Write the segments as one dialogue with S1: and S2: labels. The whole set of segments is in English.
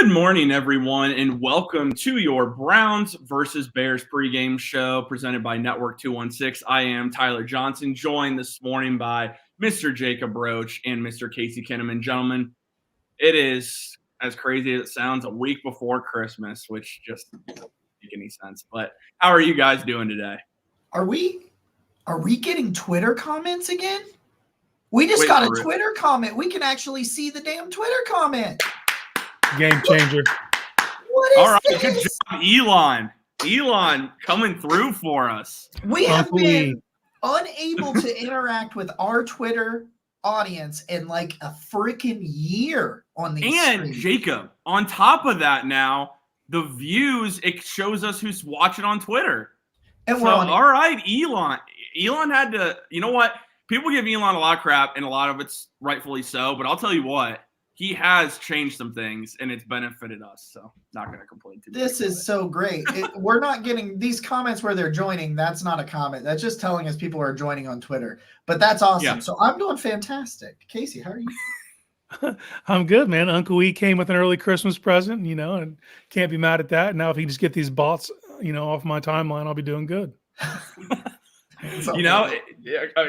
S1: Good morning, everyone, and welcome to your Browns versus Bears pregame show presented by Network 216. I am Tyler Johnson, joined this morning by Mr. Jacob Roach and Mr. Casey Kinnaman. Gentlemen, it is, as crazy as it sounds, a week before Christmas, which just doesn't make any sense. But how are you guys doing today?
S2: Are we getting Twitter comments again? We just got a Twitter comment. We can actually see the damn Twitter comment.
S3: Game changer.
S1: What is All right, this? Good job, Elon. Elon coming through for us.
S2: We have been unable to interact with our Twitter audience in like a freaking year on these streams.
S1: Jacob, on top of that now, the views, it shows us who's watching on Twitter.
S2: And
S1: so, all right, Elon. Elon had to, you know what? People give Elon a lot of crap, and a lot of it's rightfully so, but I'll tell you what. He has changed some things, and it's benefited us. So, not going to complain too much.
S2: This is so great. We're not getting these comments where they're joining. That's not a comment. That's just telling us people are joining on Twitter. But that's awesome. Yeah. So, I'm doing fantastic. Casey, how are you?
S3: I'm good, man. Uncle E came with an early Christmas present, and can't be mad at that. Now, if he can just get these bots, off my timeline, I'll be doing good.
S1: An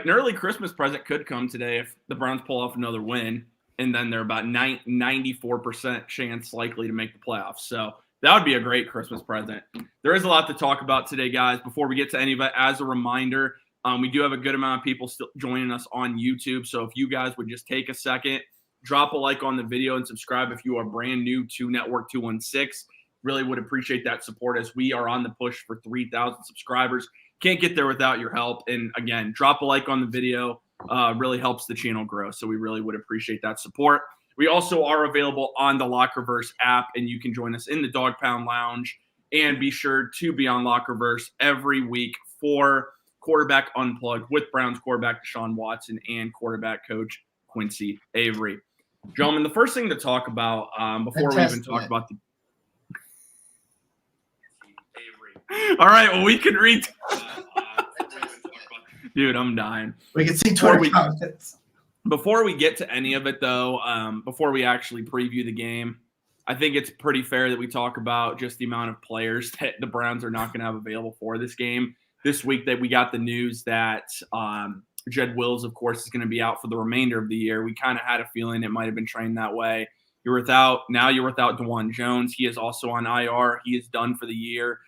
S1: early Christmas present could come today if the Browns pull off another win. And then they're about 94% chance likely to make the playoffs. So that would be a great Christmas present. There is a lot to talk about today, guys. Before we get to any of it, as a reminder, we do have a good amount of people still joining us on YouTube. So if you guys would just take a second, drop a like on the video and subscribe if you are brand new to Network 216. Really would appreciate that support as we are on the push for 3,000 subscribers. Can't get there without your help. And again, drop a like on the video. Really helps the channel grow. So we really would appreciate that support. We also are available on the Lockerverse app, and you can join us in the Dog Pound Lounge. And be sure to be on Lockerverse every week for Quarterback Unplugged with Browns quarterback Deshaun Watson and quarterback coach Quincy Avery. Gentlemen, the first thing to talk about before we even talk about the All right, well, we can read. Dude, I'm dying.
S2: We can see Twitter comments.
S1: Before we get to any of it, though, before we actually preview the game, I think it's pretty fair that we talk about just the amount of players that the Browns are not going to have available for this game. This week that we got the news that Jed Wills, of course, is going to be out for the remainder of the year. We kind of had a feeling it might have been trained that way. You're without DeJuan Jones. He is also on IR. He is done for the year.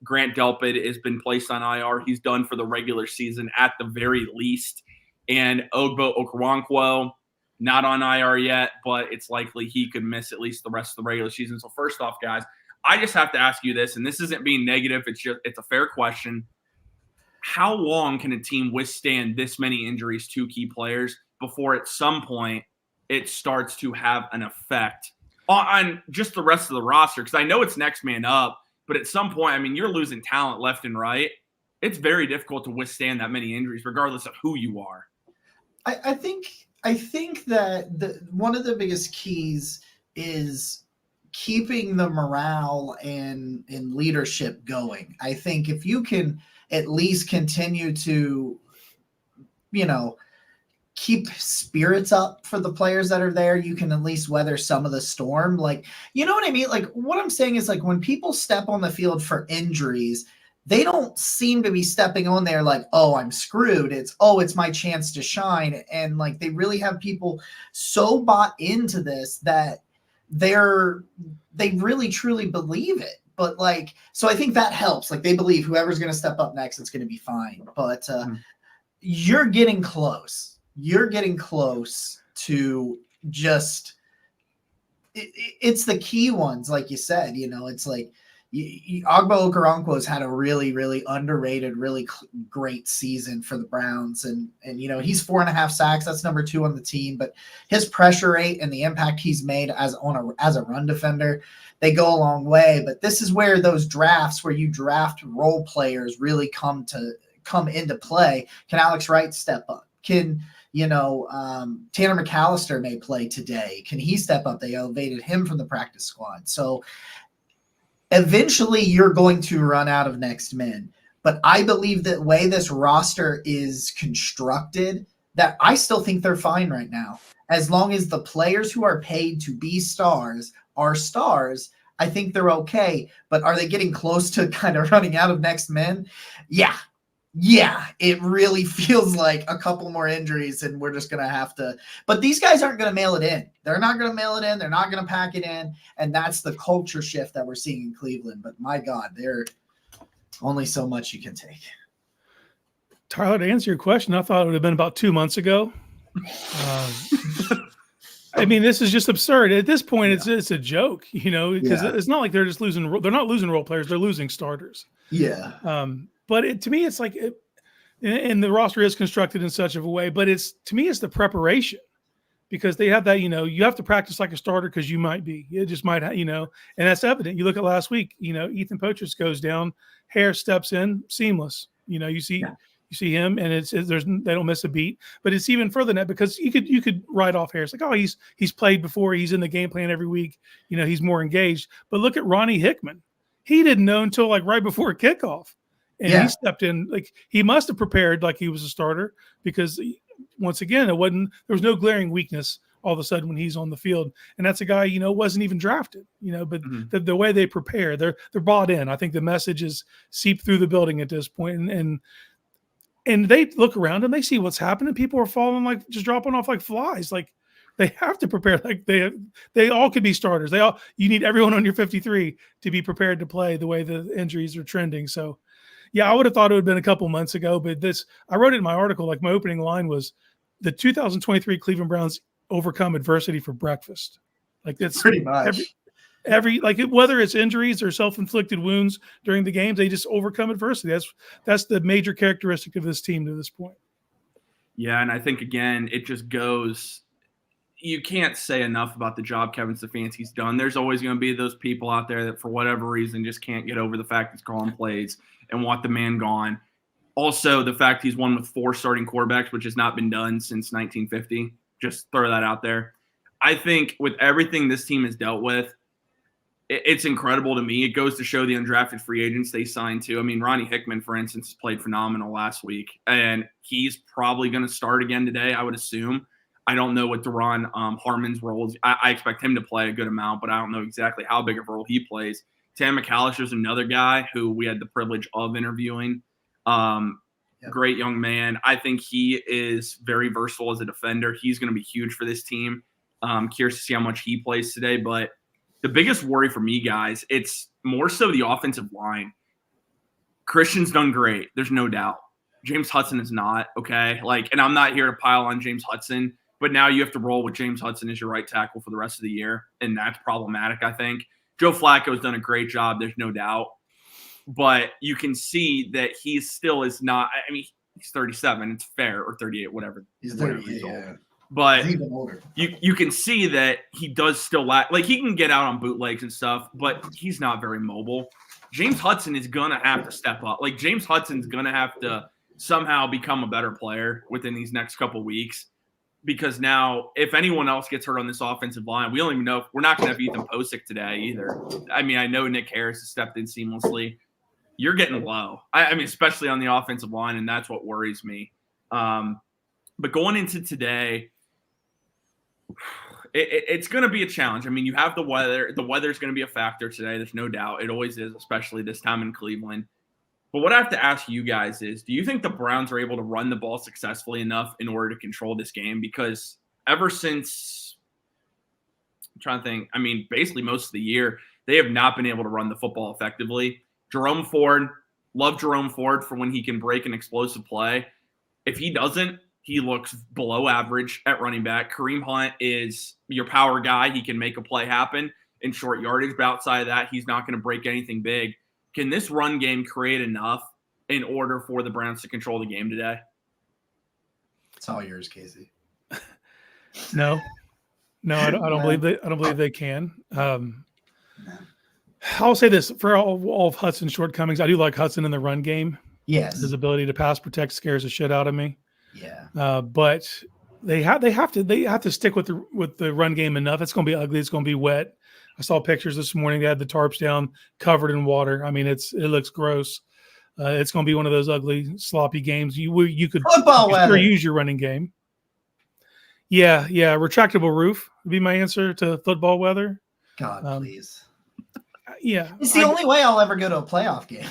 S1: Grant Delpit has been placed on IR. He's done for the regular season at the very least. And Ogbo Okoronkwo, not on IR yet, but it's likely he could miss at least the rest of the regular season. So first off, guys, I just have to ask you this, and this isn't being negative. It's a fair question. How long can a team withstand this many injuries to key players before at some point it starts to have an effect on just the rest of the roster? Because I know it's next man up. But at some point, I mean, you're losing talent left and right. It's very difficult to withstand that many injuries, regardless of who you are.
S2: I think that one of the biggest keys is keeping the morale and leadership going. I think if you can at least continue to, keep spirits up for the players that are there, you can at least weather some of the storm. Like, you know what I mean? Like, what I'm saying is, like, when people step on the field for injuries, they don't seem to be stepping on there like, oh, I'm screwed. It's my chance to shine. And like, they really have people so bought into this that they really truly believe it. But like, so I think that helps. Like, they believe whoever's going to step up next, it's going to be fine. But you're getting close. You're getting close to just it's the key ones, like you said. It's like Ogbo Okoronkwo has had a really, really underrated, really great season for the Browns, and he's 4.5 sacks. That's number 2 on the team. But his pressure rate and the impact he's made as a run defender, they go a long way. But this is where those drafts, where you draft role players, really come into play. Can Alex Wright step up? Can Tanner McAllister may play today. Can he step up? They elevated him from the practice squad. So eventually you're going to run out of next men. But I believe that way this roster is constructed, that I still think they're fine right now. As long as the players who are paid to be stars are stars, I think they're okay. But are they getting close to kind of running out of next men? Yeah. Yeah, it really feels like a couple more injuries and we're just going to have to. But these guys aren't going to mail it in. They're not going to mail it in. They're not going to pack it in. And that's the culture shift that we're seeing in Cleveland. But my God, they're only so much you can take.
S3: Tyler, to answer your question, I thought it would have been about 2 months ago. I mean, this is just absurd. At this point, it's a joke, because it's not like they're just losing. They're not losing role players. They're losing starters.
S2: Yeah.
S3: But to me, it's like, and the roster is constructed in such of a way, but to me, it's the preparation, because they have that, you have to practice like a starter because you might be. It just might, and that's evident. You look at last week, Ethan Pochers goes down, Harris steps in, seamless. You see him, and they don't miss a beat. But it's even further than that, because you could write off Harris like, oh, he's played before, he's in the game plan every week, he's more engaged. But look at Ronnie Hickman. He didn't know until like right before kickoff. And he stepped in, like he must have prepared like he was a starter, because once again, there was no glaring weakness all of a sudden when he's on the field. And that's a guy, wasn't even drafted, but the way they prepare, they're bought in. I think the message is seeped through the building at this point. And they look around and they see what's happening. People are falling, like just dropping off like flies. Like they have to prepare. Like they all could be starters. You need everyone on your 53 to be prepared to play the way the injuries are trending. So yeah, I would have thought it would have been a couple months ago, but I wrote it in my article, like my opening line was, the 2023 Cleveland Browns overcome adversity for breakfast. Like that's
S2: pretty much
S3: every whether it's injuries or self-inflicted wounds during the games, they just overcome adversity. That's the major characteristic of this team to this point.
S1: Yeah, and I think again, it just goes. You can't say enough about the job Kevin Stefanski's done. There's always going to be those people out there that, for whatever reason, just can't get over the fact he's calling plays and want the man gone. Also, the fact he's won with 4 starting quarterbacks, which has not been done since 1950. Just throw that out there. I think with everything this team has dealt with, it's incredible to me. It goes to show the undrafted free agents they signed to. I mean, Ronnie Hickman, for instance, played phenomenal last week, and he's probably going to start again today, I would assume. I don't know what Deron Harmon's role is. I expect him to play a good amount, but I don't know exactly how big of a role he plays. Tam McAllister's another guy who we had the privilege of interviewing. Great young man. I think he is very versatile as a defender. He's going to be huge for this team. Curious to see how much he plays today. But the biggest worry for me, guys, it's more so the offensive line. Christian's done great. There's no doubt. James Hudson is not, okay? And I'm not here to pile on James Hudson, but now you have to roll with James Hudson as your right tackle for the rest of the year, and that's problematic, I think. Joe Flacco's done a great job. There's no doubt. But you can see that he still is not – I mean, he's 37. It's fair, or 38, whatever.
S2: He's 38,
S1: yeah. But
S2: even older.
S1: You can see that he does still lack – he can get out on bootlegs and stuff, but he's not very mobile. James Hudson is going to have to step up. James Hudson's going to have to somehow become a better player within these next couple weeks, because now if anyone else gets hurt on this offensive line, we don't even know. We're not going to have Ethan Posick today either. I mean, I know Nick Harris has stepped in seamlessly. You're getting low. I mean, especially on the offensive line, and that's what worries me. But going into today, it's going to be a challenge. I mean, you have the weather. The weather is going to be a factor today. There's no doubt. It always is, especially this time in Cleveland. But what I have to ask you guys is, do you think the Browns are able to run the ball successfully enough in order to control this game? Because ever since – I'm trying to think. I mean, basically most of the year, they have not been able to run the football effectively. Jerome Ford, love Jerome Ford for when he can break an explosive play. If he doesn't, he looks below average at running back. Kareem Hunt is your power guy. He can make a play happen in short yardage, but outside of that, he's not going to break anything big. Can this run game create enough in order for the Browns to control the game today?
S2: It's all yours, Casey.
S3: No, I don't believe they can. I'll say this, for all of Hudson's shortcomings, I do like Hudson in the run game.
S2: Yes,
S3: his ability to pass protect scares the shit out of me.
S2: Yeah,
S3: but they have to stick with the run game enough. It's going to be ugly. It's going to be wet. I saw pictures this morning. They had the tarps down, covered in water. I mean, it looks gross. It's going to be one of those ugly, sloppy games. You could sure use your running game. Yeah. Retractable roof would be my answer to football weather.
S2: God, please.
S3: Yeah.
S2: It's the only way I'll ever go to a playoff game.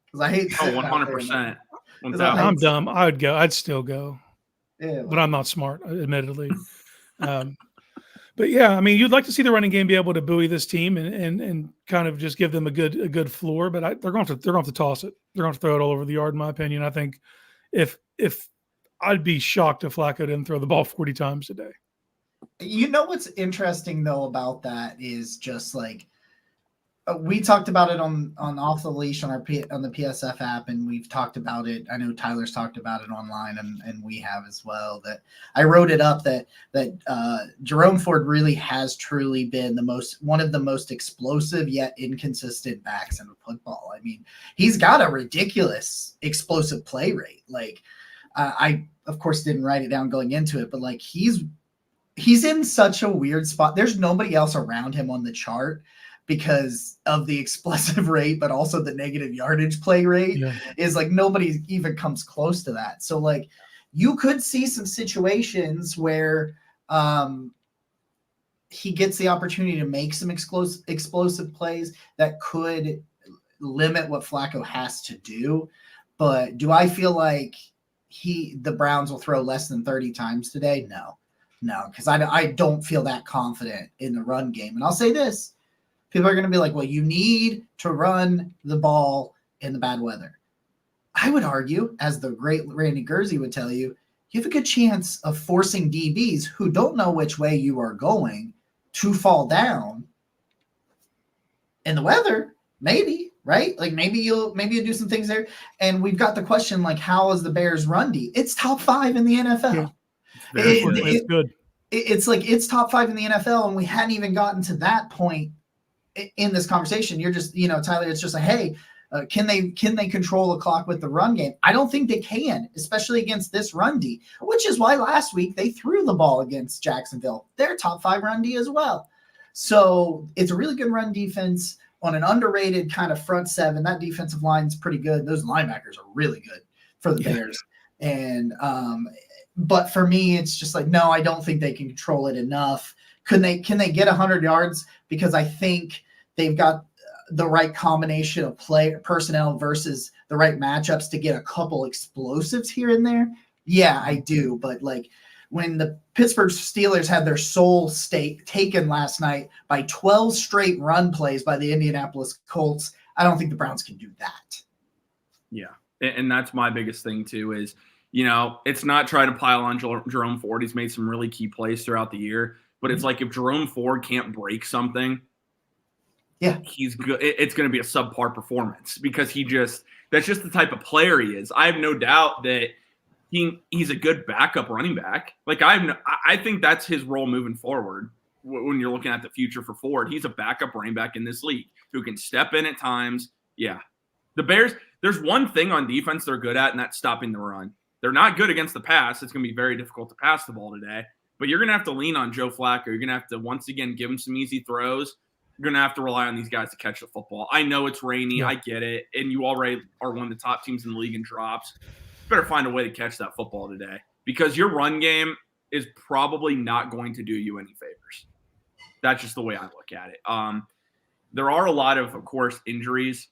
S2: Because I hate
S1: Oh, 100%.
S3: I'm dumb. I would go. I'd still go.
S2: Yeah,
S3: but I'm not smart, admittedly. But yeah, I mean, you'd like to see the running game be able to buoy this team and kind of just give them a good floor. But they're going to have to toss it. They're going to throw it all over the yard, in my opinion. I think if I'd be shocked if Flacco didn't throw the ball 40 times a day.
S2: You know what's interesting though about that is just like we talked about it on Off the Leash on the PSF app, and we've talked about it. I know Tyler's talked about it online, and we have as well. That I wrote it up that Jerome Ford really has truly been one of the most explosive yet inconsistent backs in football. I mean, he's got a ridiculous explosive play rate. Like I of course didn't write it down going into it, but like he's in such a weird spot. There's nobody else around him on the chart because of the explosive rate, but also the negative yardage play rate is like nobody even comes close to that. So like you could see some situations where he gets the opportunity to make some explosive plays that could limit what Flacco has to do. But do I feel like the Browns will throw less than 30 times today? No, because I don't feel that confident in the run game. And I'll say this. People are going to be like, well, you need to run the ball in the bad weather. I would argue, as the great Randy Gurzy would tell you, you have a good chance of forcing DBs who don't know which way you are going to fall down in the weather. Maybe, right? Like maybe you'll do some things there. And we've got the question, like, how is the Bears run D? It's top 5 in the NFL.
S3: Yeah. It's good.
S2: It's like it's top 5 in the NFL, and we hadn't even gotten to that point in this conversation. You're just, Tyler, it's just like, hey, can they control the clock with the run game? I don't think they can, especially against this run D, which is why last week they threw the ball against Jacksonville. They're top 5 run D as well. So it's a really good run defense on an underrated kind of front seven. That defensive line is pretty good. Those linebackers are really good for the Bears. And, but for me, it's just like, no, I don't think they can control it enough. Can they get 100 yards? Because I think they've got the right combination of personnel versus the right matchups to get a couple explosives here and there. Yeah, I do. But like when the Pittsburgh Steelers had their soul stake taken last night by 12 straight run plays by the Indianapolis Colts, I don't think the Browns can do that.
S1: Yeah. And that's my biggest thing too is, it's not trying to pile on Jerome Ford. He's made some really key plays throughout the year. But it's like if Jerome Ford can't break something, he's good. It's going to be a subpar performance because that's just the type of player he is. I have no doubt that he's a good backup running back. Like I think that's his role moving forward when you're looking at the future for Ford. He's a backup running back in this league who can step in at times. Yeah. The Bears, there's one thing on defense they're good at, and that's stopping the run. They're not good against the pass. It's going to be very difficult to pass the ball today. But you're going to have to lean on Joe Flacco. You're going to have to, once again, give him some easy throws. You're going to have to rely on these guys to catch the football. I know it's rainy. Yeah. I get it. And you already are one of the top teams in the league in drops. You better find a way to catch that football today because your run game is probably not going to do you any favors. That's just the way I look at it. There are a lot of course, injuries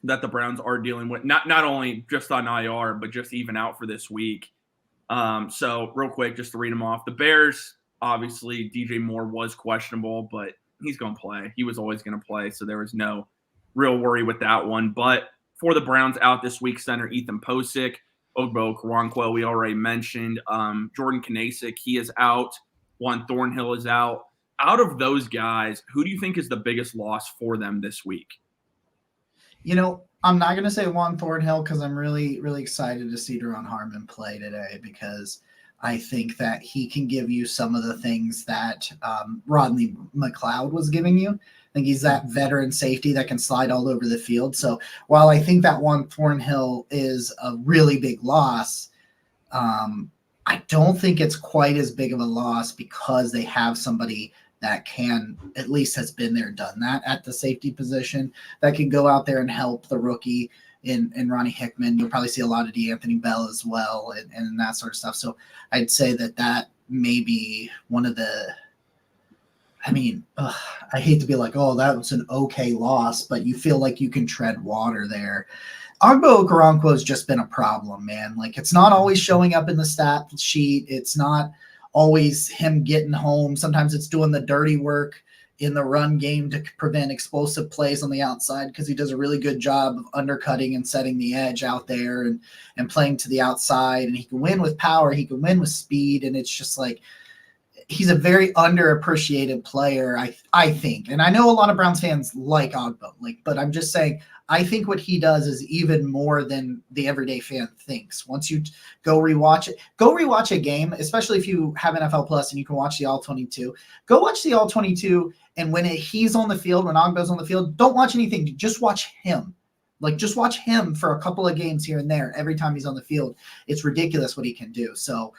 S1: that the Browns are dealing with, not only just on IR, but just even out for this week. So real quick, just to read them off. The Bears, obviously, DJ Moore was questionable, but he's going to play. He was always going to play, so there was no real worry with that one. But for the Browns out this week, center Ethan Posick, Ogbo Okoronkwo, we already mentioned. Jordan Kanasic, he is out. Juan Thornhill is out. Out of those guys, who do you think is the biggest loss for them this week?
S2: I'm not going to say Juan Thornhill because I'm really, really excited to see Deron Harmon play today because I think that he can give you some of the things that Rodney McLeod was giving you. I think he's that veteran safety that can slide all over the field. So while I think that Juan Thornhill is a really big loss, I don't think it's quite as big of a loss because they have somebody that can at least has been there, done that at the safety position that can go out there and help the rookie in Ronnie Hickman. You'll probably see a lot of DeAnthony Bell as well and that sort of stuff. So I'd say that may be one of the, I mean, I hate to be like, oh, that was an okay loss, but you feel like you can tread water there. Ogbo Okoronkwo has just been a problem, man. Like, it's not always showing up in the stat sheet. It's not always him getting home. Sometimes it's doing the dirty work in the run game to prevent explosive plays on the outside, because he does a really good job of undercutting and setting the edge out there and playing to the outside. And he can win with power. He can win with speed. And it's just like, he's a very underappreciated player, I think. And I know a lot of Browns fans like Ogbo, but I'm just saying, I think what he does is even more than the everyday fan thinks. Once you go rewatch a game, especially if you have NFL Plus and you can watch the All 22. Go watch the All 22, and when he's on the field, when Ogbo's on the field, don't watch anything. Just watch him. Just watch him for a couple of games here and there. Every time he's on the field, it's ridiculous what he can do. So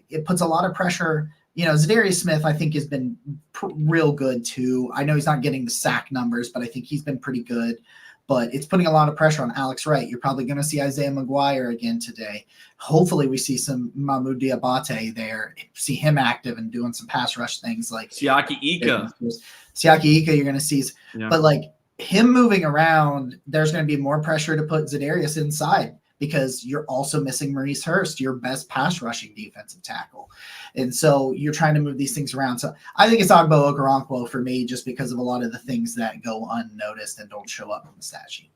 S2: it puts a lot of pressure. Zadarius Smith, I think, has been real good too. I know he's not getting the sack numbers, but I think he's been pretty good. But it's putting a lot of pressure on Alex Wright. You're probably going to see Isaiah McGuire again today. Hopefully we see some Mahmoud Diabate there, see him active and doing some pass rush things like
S1: Siaki Ika.
S2: You're going to see. Yeah. But him moving around, there's going to be more pressure to put Zadarius inside, because you're also missing Maurice Hurst, your best pass rushing defensive tackle. And so you're trying to move these things around. So I think it's Ogbo Okoronkwo for me, just because of a lot of the things that go unnoticed and don't show up on the stat sheet.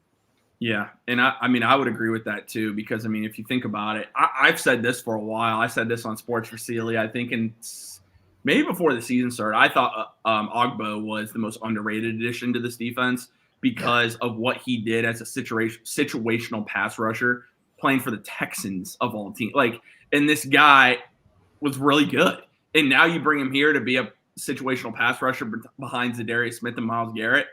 S1: Yeah. And I would agree with that too, because if you think about it, I've said this for a while. I said this on Sports for Celia, I think maybe before the season started. I thought Ogbo was the most underrated addition to this defense because of what he did as a situational pass rusher, playing for the Texans of all teams. And this guy was really good. And now you bring him here to be a situational pass rusher behind Zadarius Smith and Myles Garrett.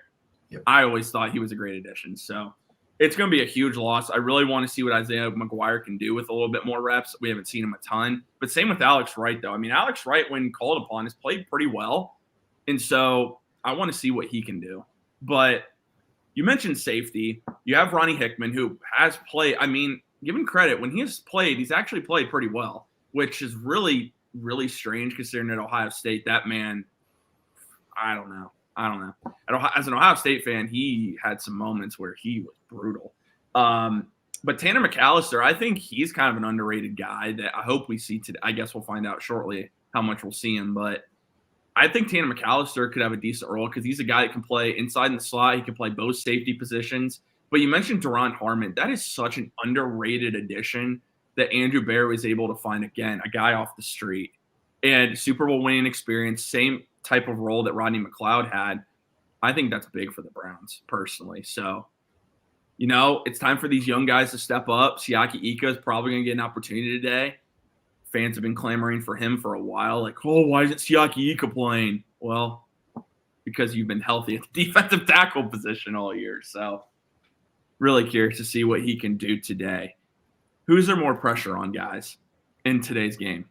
S1: Yep. I always thought he was a great addition. So it's going to be a huge loss. I really want to see what Isaiah McGuire can do with a little bit more reps. We haven't seen him a ton. But same with Alex Wright, though. Alex Wright, when called upon, has played pretty well. And so I want to see what he can do. But you mentioned safety. You have Ronnie Hickman, who has played. Give him credit. When he has played, he's actually played pretty well, which is really, really strange considering at Ohio State, that man, I don't know. As an Ohio State fan, he had some moments where he was brutal. But Tanner McAllister, I think he's kind of an underrated guy that I hope we see today. I guess we'll find out shortly how much we'll see him. But I think Tanner McAllister could have a decent role because he's a guy that can play inside in the slot. He can play both safety positions. But you mentioned Duron Harmon. That is such an underrated addition that Andrew Bear was able to find, again, a guy off the street. And Super Bowl winning experience, same type of role that Rodney McLeod had. I think that's big for the Browns, personally. So, it's time for these young guys to step up. Siaki Ika is probably going to get an opportunity today. Fans have been clamoring for him for a while. Why isn't Siaki Ika playing? Well, because you've been healthy at the defensive tackle position all year. So, really curious to see what he can do today. Who's there more pressure on, guys, in today's game?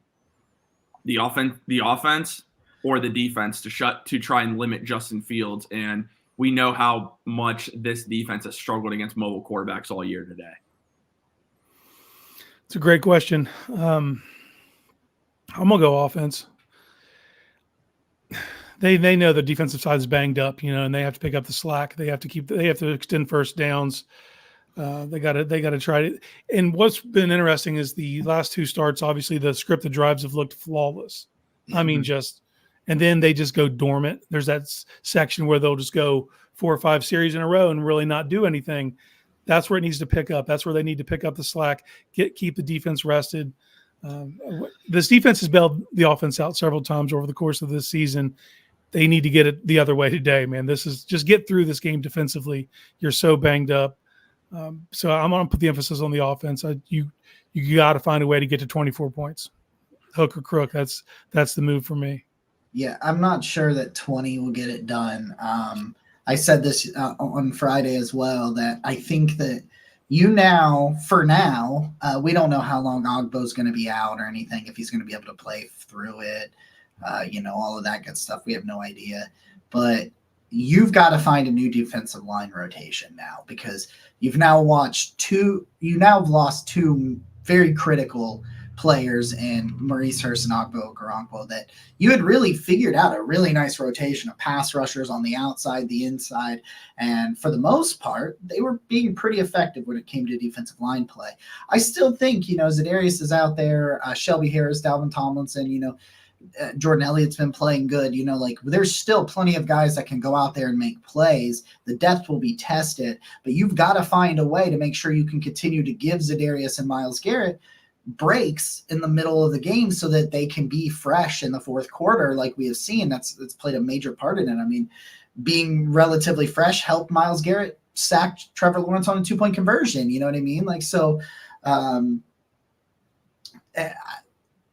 S1: The offense or the defense to try and limit Justin Fields? And we know how much this defense has struggled against mobile quarterbacks all year today.
S3: It's a great question. I'm gonna go offense. They know the defensive side is banged up, and they have to pick up the slack. They have to extend first downs. They got to try it. And what's been interesting is the last two starts. Obviously, the scripted drives have looked flawless. Mm-hmm. And then they just go dormant. There's that section where they'll just go 4 or 5 series in a row and really not do anything. That's where it needs to pick up. That's where they need to pick up the slack. Keep the defense rested. This defense has bailed the offense out several times over the course of this season. They need to get it the other way today, man. This is just get through this game defensively. You're so banged up. So I'm going to put the emphasis on the offense. You got to find a way to get to 24 points, hook or crook. That's the move for me.
S2: Yeah, I'm not sure that 20 will get it done. I said this on Friday as well, that I think that for now, we don't know how long Ogbo's going to be out or anything, if he's going to be able to play through it, all of that good stuff. We have no idea. But you've got to find a new defensive line rotation now, because you've now lost 2 very critical players in Maurice Hurst and Ogbo Okoronkwo that you had really figured out a really nice rotation of pass rushers on the outside, the inside, and for the most part, they were being pretty effective when it came to defensive line play. I still think, Za'Darius is out there, Shelby Harris, Dalvin Tomlinson, Jordan Elliott's been playing good. There's still plenty of guys that can go out there and make plays. The depth will be tested, but you've got to find a way to make sure you can continue to give Za'Darius and Myles Garrett breaks in the middle of the game so that they can be fresh in the fourth quarter, like we have seen. That's played a major part in it. I mean, being relatively fresh helped Myles Garrett sack Trevor Lawrence on a 2-point conversion. You know what I mean?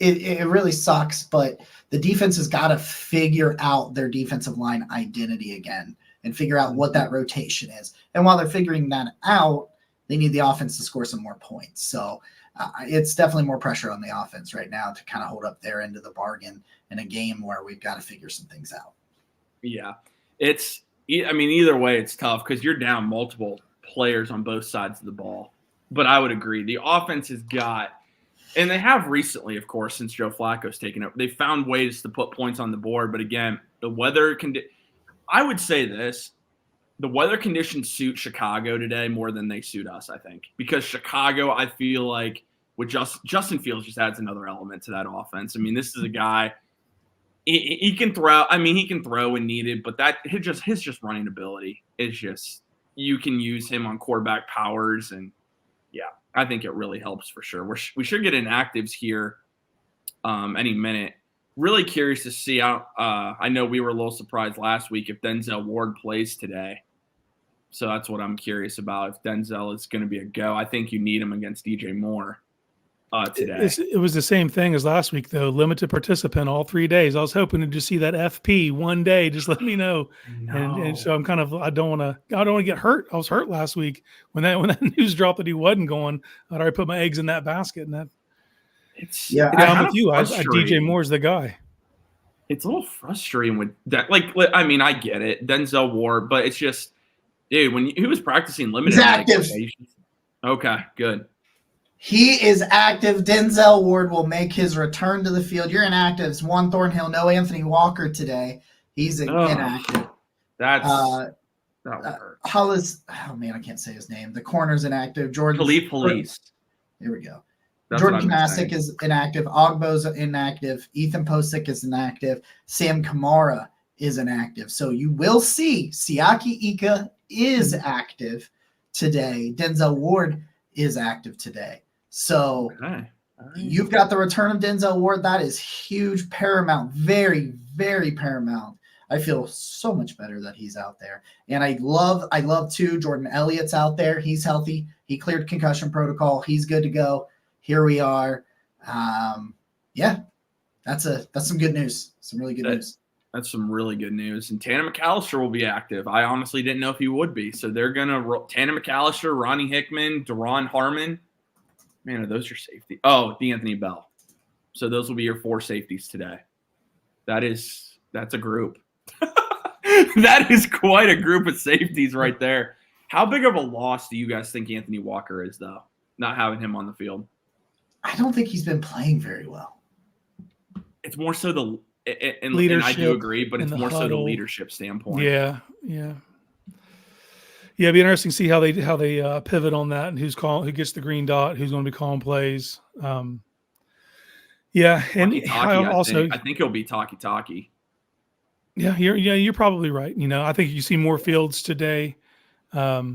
S2: It really sucks, but the defense has got to figure out their defensive line identity again and figure out what that rotation is. And while they're figuring that out, they need the offense to score some more points. So it's definitely more pressure on the offense right now to kind of hold up their end of the bargain in a game where we've got to figure some things out.
S1: Yeah, either way, it's tough because you're down multiple players on both sides of the ball. But I would agree. The offense has got, and they have recently, of course, since Joe Flacco's taken over, they found ways to put points on the board. But again, I would say this, the weather conditions suit Chicago today more than they suit us, I think. Because Chicago, I feel like, with Justin Fields just adds another element to that offense. I mean, this is a guy, he can throw. I mean, he can throw when needed, but his running ability is just, you can use him on quarterback powers, and yeah, I think it really helps for sure. We should get inactives here any minute. Really curious to see how. I know we were a little surprised last week if Denzel Ward plays today, so that's what I'm curious about. If Denzel is going to be a go, I think you need him against DJ Moore today.
S3: It was the same thing as last week, though. Limited participant all 3 days. I was hoping to just see that FP one day. Just let me know. And so I'm kind of, I don't want to get hurt. I was hurt last week when that news dropped that he wasn't going. I'd already put my eggs in that basket, and I'm with you. DJ Moore's the guy.
S1: It's a little frustrating with that. I mean, I get it, Denzel Ward, but it's just, dude, when he was practicing limited,
S2: he's active.
S1: Okay, good.
S2: He is active. Denzel Ward will make his return to the field. You're inactives. Juan Thornhill, no Anthony Walker today. He's inactive.
S1: That hurt.
S2: Hollis, oh man, I can't say his name. The corner's inactive. Jordan
S1: Police.
S2: There we go.
S1: That's
S2: Jordan Kanasic is inactive. Ogbo's inactive. Ethan Posick is inactive. Sam Kamara is inactive. So you will see Siaki Ika is active today. Denzel Ward is active today. So you've got the return of Denzel Ward. That is huge, paramount, very, very paramount. I feel so much better that he's out there. And I love too, Jordan Elliott's out there. He's healthy. He cleared concussion protocol. He's good to go. Here we are. That's some good news. Some really good news.
S1: That's some really good news. And Tanner McAllister will be active. I honestly didn't know if he would be. So they're going to – Tanner McAllister, Ronnie Hickman, Deron Harmon. Man, are those your safety? Oh, D'Anthony Bell. So those will be your 4 safeties today. That's a group. That is quite a group of safeties right there. How big of a loss do you guys think Anthony Walker is, though, not having him on the field?
S2: I don't think he's been playing very well.
S1: It's more so the – and I do agree, but it's more so the leadership standpoint.
S3: Yeah. It'd be interesting to see how they pivot on that and who gets the green dot, who's going to be calling plays. And
S1: I think he'll be Taki.
S3: Yeah, you're probably right. I think you see more Fields today. So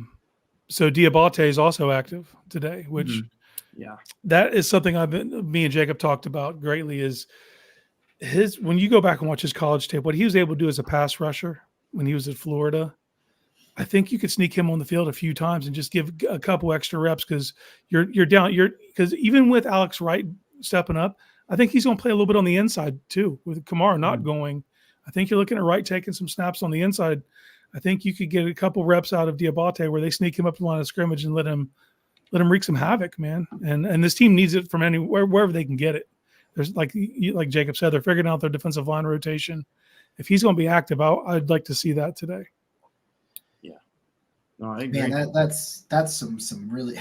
S3: Diabate is also active today, which that is something me and Jacob talked about greatly. Is when you go back and watch his college tape, what he was able to do as a pass rusher when he was at Florida, I think you could sneak him on the field a few times and just give a couple extra reps because you're down. Because even with Alex Wright stepping up, I think he's going to play a little bit on the inside too. With Kamara not going, I think you're looking at Wright taking some snaps on the inside. I think you could get a couple reps out of Diabate where they sneak him up the line of scrimmage and let him wreak some havoc, man. And this team needs it from wherever they can get it. There's like Jacob said, they're figuring out their defensive line rotation. If he's going to be active, I'd like to see that today.
S1: Yeah, no, I agree.
S2: Man, that's some really.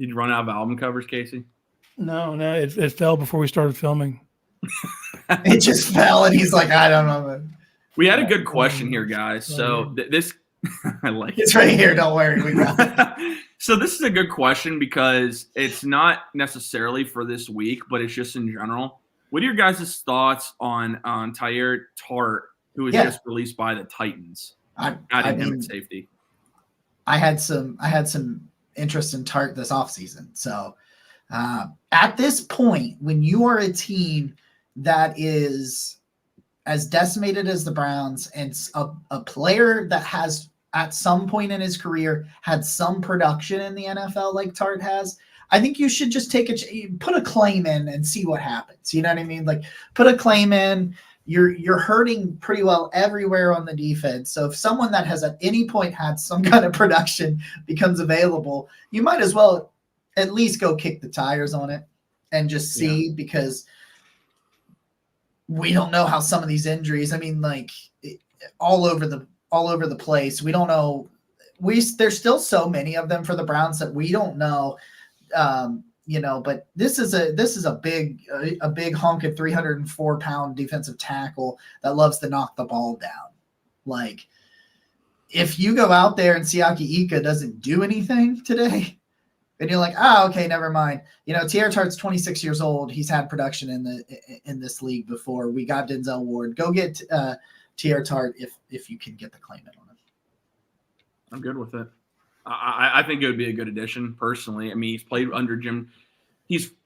S1: Did you run out of album covers, Casey?
S3: No, it fell before we started filming.
S2: It just fell, and he's like, I don't know.
S1: We had a good question here, guys. So this, I like it.
S2: It's right here. Don't worry, we got it.
S1: So this is a good question because it's not necessarily for this week, but it's just in general. What are your guys' thoughts on Tyler Tart, who was just released by the Titans? Adding him at safety.
S2: I had some interest in Tart this offseason. So at this point, when you are a team that is as decimated as the Browns and a player that has at some point in his career had some production in the NFL like Tart has, I think you should just put a claim in and see what happens. You know what I mean? Like, put a claim in. You're hurting pretty well everywhere on the defense. So if someone that has at any point had some kind of production becomes available, you might as well at least go kick the tires on it and just see, because we don't know how some of these injuries, I mean, like, all over the place. We don't know. There's still so many of them for the Browns that we don't know. But this is a big hunk of 304-pound defensive tackle that loves to knock the ball down. Like, if you go out there and Siaki Ika doesn't do anything today, and you're like, okay, never mind. Tyler Tart's 26 years old. He's had production in this league before. We got Denzel Ward. Go get Tyler Tart if you can get the claim in on him.
S1: I'm good with it. I think it would be a good addition, personally. I mean, he's played under Jim.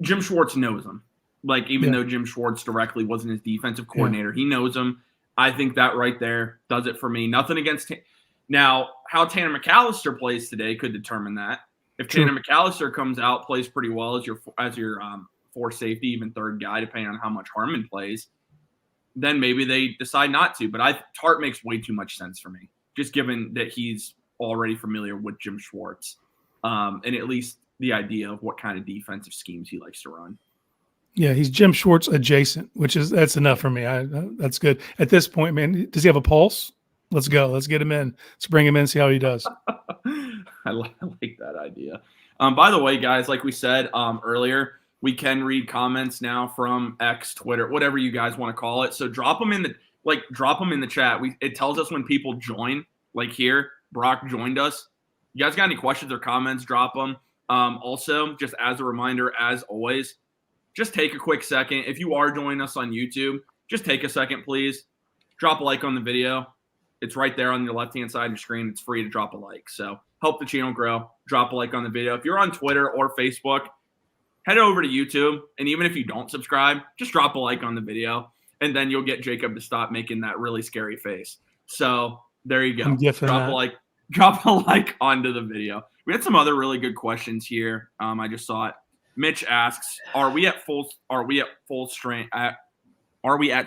S1: Jim Schwartz knows him. Like, even though Jim Schwartz directly wasn't his defensive coordinator, he knows him. I think that right there does it for me. Nothing against now, how Tanner McAllister plays today could determine that. If Tanner McAllister comes out, plays pretty well as your fourth safety, even third guy, depending on how much Harmon plays, then maybe they decide not to. But Tart makes way too much sense for me, just given that he's already familiar with Jim Schwartz, and at least the idea of what kind of defensive schemes he likes to run.
S3: Yeah, he's Jim Schwartz adjacent, that's enough for me. That's good. At this point, man, does he have a pulse? Let's go. Let's get him in. Let's bring him in, see how he does.
S1: I like that idea. By the way, guys, like we said earlier, we can read comments now from X, Twitter, whatever you guys want to call it. So drop them in the chat. It tells us when people join. Like here, Brock joined us. You guys got any questions or comments? Drop them. Also, just as a reminder, as always, just take a quick second. If you are joining us on YouTube, just take a second, please. Drop a like on the video. It's right there on your left-hand side of your screen. It's free to drop a like. So help the channel grow. Drop a like on the video. If you're on Twitter or Facebook, head over to YouTube. And even if you don't subscribe, just drop a like on the video. And then you'll get Jacob to stop making that really scary face. So there you go. Drop a like onto the video. We had some other really good questions here. I just saw it. Mitch asks, are we at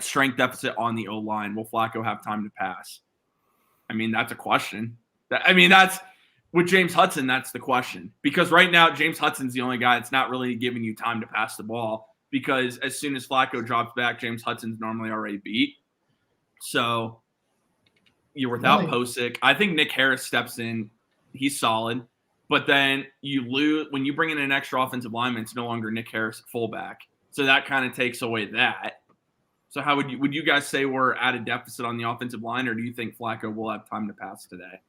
S1: strength deficit on the O-line? Will Flacco have time to pass? I mean, that's a question. That's with James Hudson, that's the question. Because right now, James Hudson's the only guy that's not really giving you time to pass the ball, because as soon as Flacco drops back, James Hudson's normally already beat. So you're without Posick. I think Nick Harris steps in. He's solid. But then you lose when you bring in an extra offensive lineman, it's no longer Nick Harris at fullback. So that kind of takes away that. So how would you guys say we're at a deficit on the offensive line, or do you think Flacco will have time to pass today?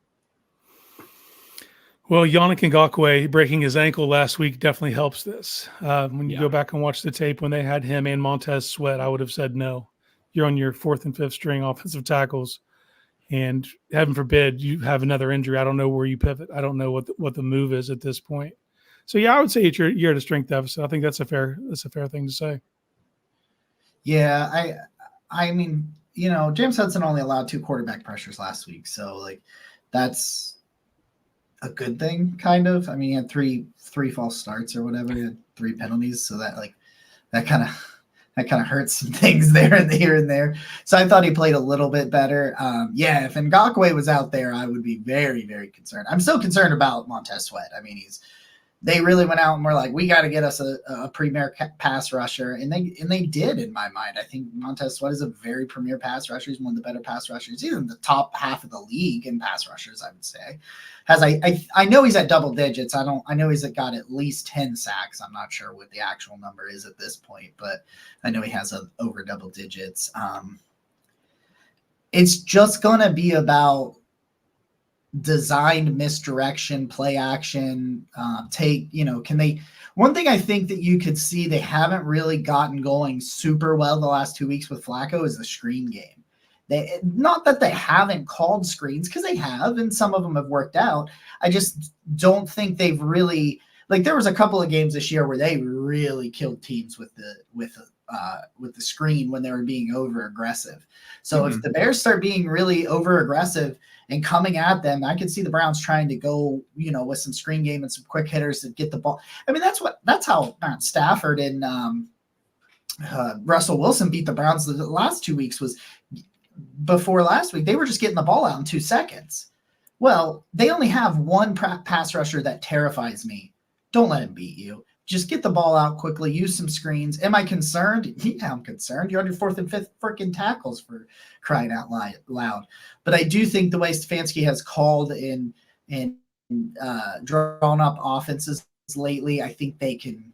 S3: Well, Yannick Ngakoue breaking his ankle last week definitely helps this. When you go back and watch the tape when they had him and Montez Sweat, I would have said no. You're on your fourth and fifth string offensive tackles, and heaven forbid you have another injury. I don't know where you pivot. I don't know what the move is at this point. So yeah, I would say you're at a strength deficit. I think that's a fair thing to say.
S2: Yeah, I mean, James Hudson only allowed 2 quarterback pressures last week, so like that's a good thing, kind of. I mean, he had three false starts or whatever. He had 3 penalties, so that kind of hurts some things there and here and there. So I thought he played a little bit better. If Ngakoue was out there, I would be very, very concerned. I'm still concerned about Montez Sweat. I mean, they really went out and were like, we got to get us a premier pass rusher. And they did, in my mind. I think Montez Sweat is a very premier pass rusher. He's one of the better pass rushers. He's in the top half of the league in pass rushers, I would say. I know he's at double digits. I know he's got at least 10 sacks. I'm not sure what the actual number is at this point, but I know he has over double digits. It's just going to be about designed misdirection, play action, one thing I think that you could see they haven't really gotten going super well the last 2 weeks with Flacco is the screen game. Not that they haven't called screens, because they have, and some of them have worked out. I just don't think they've really, like, there was a couple of games this year where they really killed teams with the screen when they were being over aggressive. So if the Bears start being really over aggressive and coming at them, I could see the Browns trying to go, with some screen game and some quick hitters to get the ball. I mean, that's how Stafford and Russell Wilson beat the Browns the last 2 weeks. Was before last week, they were just getting the ball out in 2 seconds. Well, they only have one pass rusher that terrifies me. Don't let him beat you. Just get the ball out quickly, use some screens. Am I concerned? Yeah, I'm concerned. You're on your 4th and 5th freaking tackles, for crying out loud. But I do think the way Stefanski has called and drawn up offenses lately, I think they can.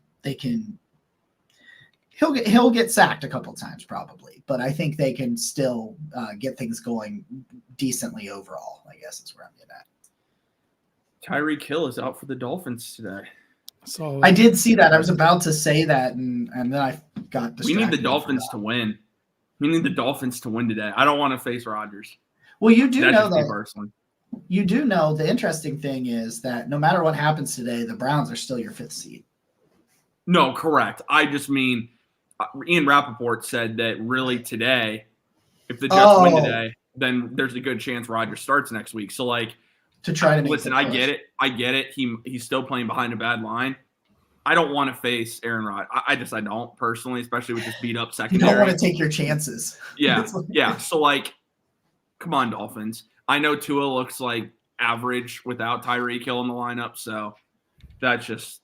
S2: He'll get sacked a couple times probably, but I think they can still get things going decently overall, I guess is where I'm getting at.
S1: Tyreek Hill is out for the Dolphins today.
S3: So
S2: I did see that. I was about to say that, and then I got distracted.
S1: We need the Dolphins to win. We need the Dolphins to win today. I don't want to face Rodgers.
S2: Well, you do know that.
S1: Personally.
S2: You do know the interesting thing is that no matter what happens today, the Browns are still your 5th seed.
S1: No, correct. I just mean Ian Rappaport said that really today, if the Jets win today, then there's a good chance Rodgers starts next week. So, like,
S2: to try to
S1: listen, I get it. He's still playing behind a bad line. I don't want to face Aaron Rodgers. I don't personally, especially with this beat up secondary.
S2: You don't want to take your chances.
S1: Yeah, yeah. So, like, come on, Dolphins. I know Tua looks like average without Tyreek Hill in the lineup, so that's just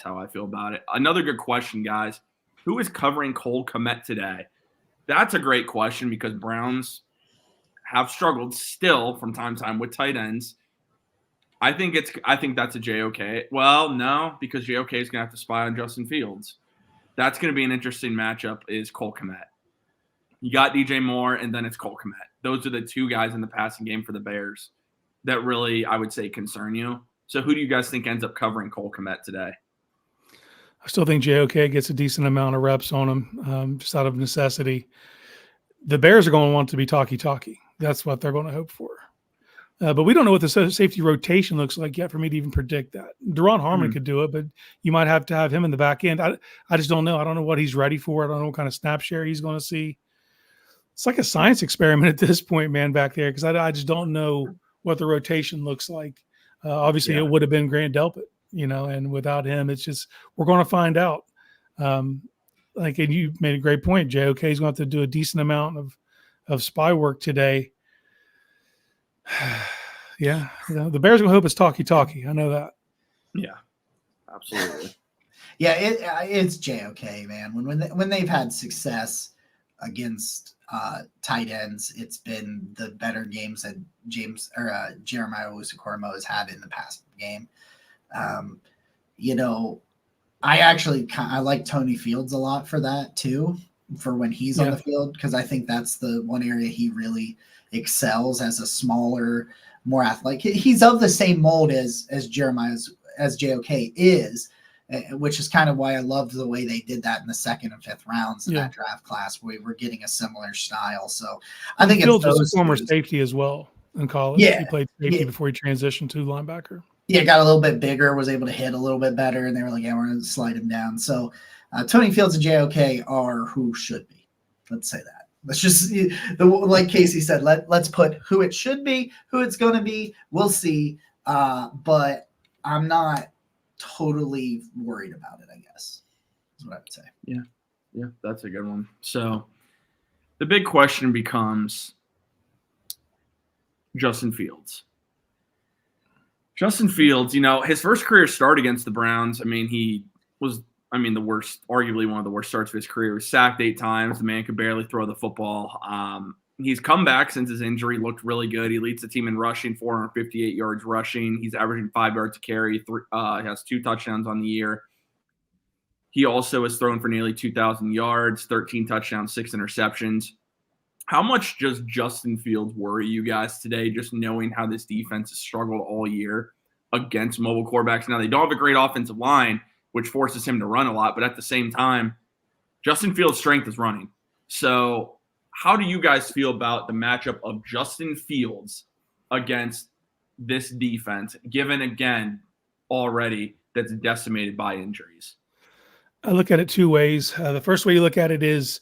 S1: how I feel about it. Another good question, guys. Who is covering Cole Kmet today? That's a great question because Browns have struggled still from time to time with tight ends. I think that's a JOK. Well, no, because JOK is going to have to spy on Justin Fields. That's going to be an interesting matchup is Cole Kmet. You got DJ Moore, and then it's Cole Kmet. Those are the 2 guys in the passing game for the Bears that really, I would say, concern you. So who do you guys think ends up covering Cole Kmet today?
S3: I still think JOK gets a decent amount of reps on him, just out of necessity. The Bears are going to want to be talkie-talkie. That's what they're going to hope for. But we don't know what the safety rotation looks like yet for me to even predict that. Deron Harmon could do it, but you might have to have him in the back end. I just don't know. I don't know what he's ready for. I don't know what kind of snap share he's going to see. It's like a science experiment at this point, man, back there, because I just don't know what the rotation looks like. Obviously, It would have been Grant Delpit, and without him, it's just we're going to find out. And you made a great point. JOK is going to have to do a decent amount of spy work today. Yeah, the Bears are going to hope it's talkie-talkie. I know that.
S1: Yeah, absolutely.
S2: Yeah, it's JOK, man. When they've had success against tight ends, it's been the better games that Jeremiah Owusu-Koramoah has had in the past game. I like Tony Fields a lot for that too, for when he's on the field, because I think that's the one area he really excels as a smaller, more athletic. He's of the same mold as JOK is, which is kind of why I loved the way they did that in the 2nd and 5th rounds in that draft class, where we were getting a similar style. So I think
S3: Fields was a former safety as well in college.
S2: Yeah,
S3: he played safety before he transitioned to linebacker.
S2: Yeah, got a little bit bigger, was able to hit a little bit better, and they were like, we're going to slide him down. So Tony Fields and JOK are who should be. Let's say that. Let's just, like Casey said, let's put who it should be, who it's going to be. We'll see. But I'm not totally worried about it, I guess, is what I would say.
S1: Yeah, that's a good one. So the big question becomes Justin Fields. Justin Fields, his first career start against the Browns, he was, the worst, arguably one of the worst starts of his career. He was sacked 8 times. The man could barely throw the football. He's come back since his injury, looked really good. He leads the team in rushing, 458 yards rushing. He's averaging 5 yards a carry. He has 2 touchdowns on the year. He also has thrown for nearly 2,000 yards, 13 touchdowns, 6 interceptions. How much does Justin Fields worry you guys today, just knowing how this defense has struggled all year against mobile quarterbacks? Now, they don't have a great offensive line, which forces him to run a lot, but at the same time, Justin Fields' strength is running. So how do you guys feel about the matchup of Justin Fields against this defense, given, again, already that's decimated by injuries?
S3: I look at it 2 ways. The first way you look at it is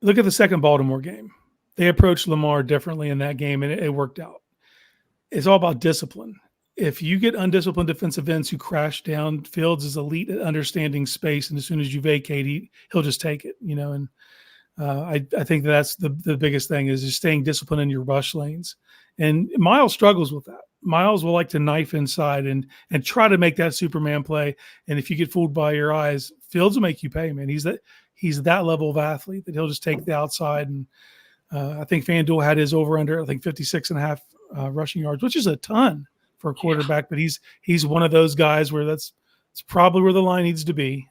S3: look at the second Baltimore game. They approached Lamar differently in that game, and it worked out. It's all about discipline. If you get undisciplined defensive ends who crash down, Fields is elite at understanding space, and as soon as you vacate, he'll just take it. And I think that's the biggest thing is just staying disciplined in your rush lanes. And Miles struggles with that. Miles will like to knife inside and try to make that Superman play. And if you get fooled by your eyes, Fields will make you pay, man. He's that level of athlete that he'll just take the outside. And I think FanDuel had his over under, 56.5 rushing yards, which is a ton for a quarterback. Yeah. But he's one of those guys where it's probably where the line needs to be.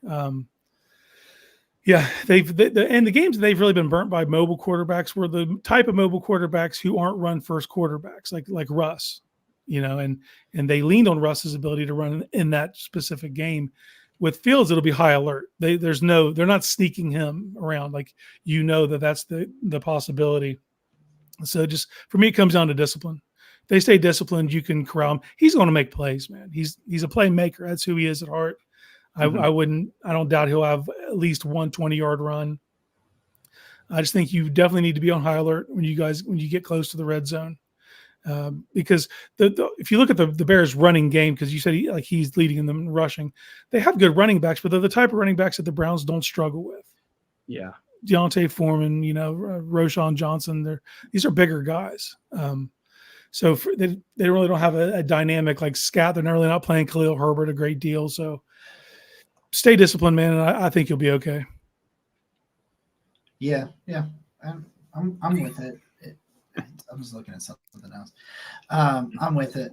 S3: Yeah, and the games they've really been burnt by mobile quarterbacks were the type of mobile quarterbacks who aren't run first quarterbacks like Russ, and they leaned on Russ's ability to run in that specific game. With Fields, it'll be high alert. They're not sneaking him around, that's the possibility. So just for me, it comes down to discipline. If they stay disciplined, you can corral him. He's going to make plays, man. He's a playmaker. That's who he is at heart. Mm-hmm. I don't doubt he'll have at least 1 20-yard run. I just think you definitely need to be on high alert when you get close to the red zone. Because if you look at the Bears running game, because you said he's leading them in rushing, they have good running backs, but they're the type of running backs that the Browns don't struggle with.
S1: Yeah.
S3: Deontay Foreman, Roschon Johnson, these are bigger guys. So they really don't have a dynamic like Scat. They're really not playing Khalil Herbert a great deal. So stay disciplined, man, and I think you'll be okay.
S2: Yeah. I'm with it. I'm just looking at something else. I'm with it.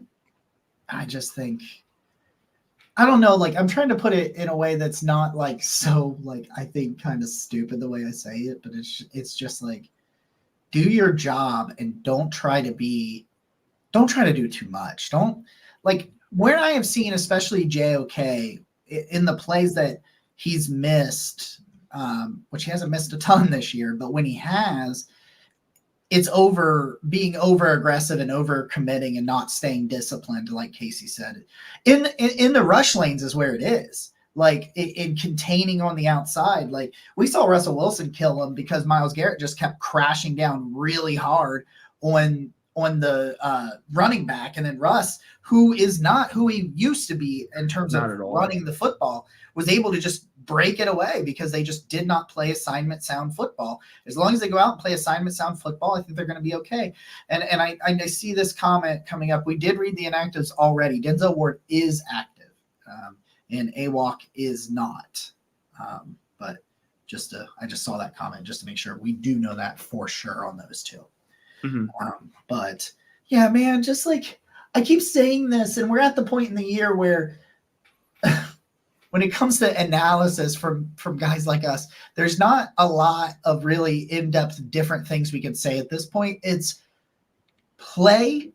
S2: I just think, I don't know, I'm trying to put it in a way that's not so I think kind of stupid the way I say it, but it's just do your job and don't try to do too much. Don't where I have seen, especially JOK in the plays that he's missed, which he hasn't missed a ton this year, but when he has, it's being over aggressive and over committing and not staying disciplined, like Casey said. In the rush lanes is where it is. In containing on the outside. We saw Russell Wilson kill him because Myles Garrett just kept crashing down really hard on the running back, and then Russ, who is not who he used to be in terms of running the football, was able to just break it away because they just did not play assignment sound football. As long as they go out and play assignment sound football, I think they're going to be okay. And I see this comment coming up. We did read the inactives already. Denzel Ward is active, and AWOC is not. But I just saw that comment just to make sure we do know that for sure on those two. Mm-hmm. But yeah, man, just I keep saying this, and we're at the point in the year where when it comes to analysis from guys like us, there's not a lot of really in-depth different things we can say at this point. It's play,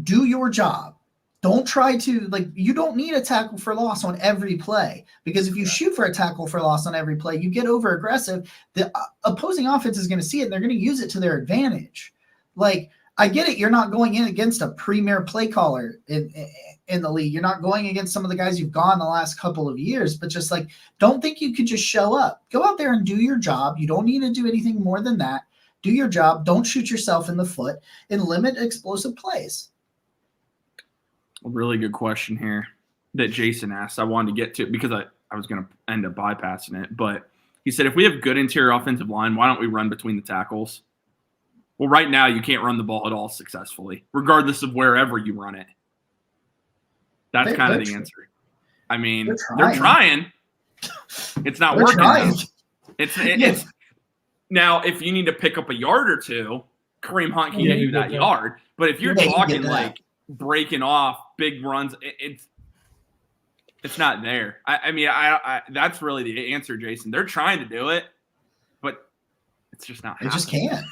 S2: do your job. Don't try to, you don't need a tackle for loss on every play, because if you shoot for a tackle for loss on every play, you get over aggressive. The opposing offense is going to see it, and they're going to use it to their advantage. I get it. You're not going in against a premier play caller in the league. You're not going against some of the guys you've gone the last couple of years, but just don't think you could just show up. Go out there and do your job. You don't need to do anything more than that. Do your job. Don't shoot yourself in the foot, and limit explosive plays.
S1: A really good question here that Jason asked. I wanted to get to because I was going to end up bypassing it, but he said, if we have good interior offensive line, why don't we run between the tackles? Well, right now you can't run the ball at all successfully, regardless of wherever you run it. That's kind of the answer. I mean, they're trying. It's not working. It's now, if you need to pick up a yard or two, Kareem Hunt can give you that yard. But if you're talking like breaking off big runs, it's not there. I mean, that's really the answer, Jason. They're trying to do it, but it's just not happening.
S2: They just can't.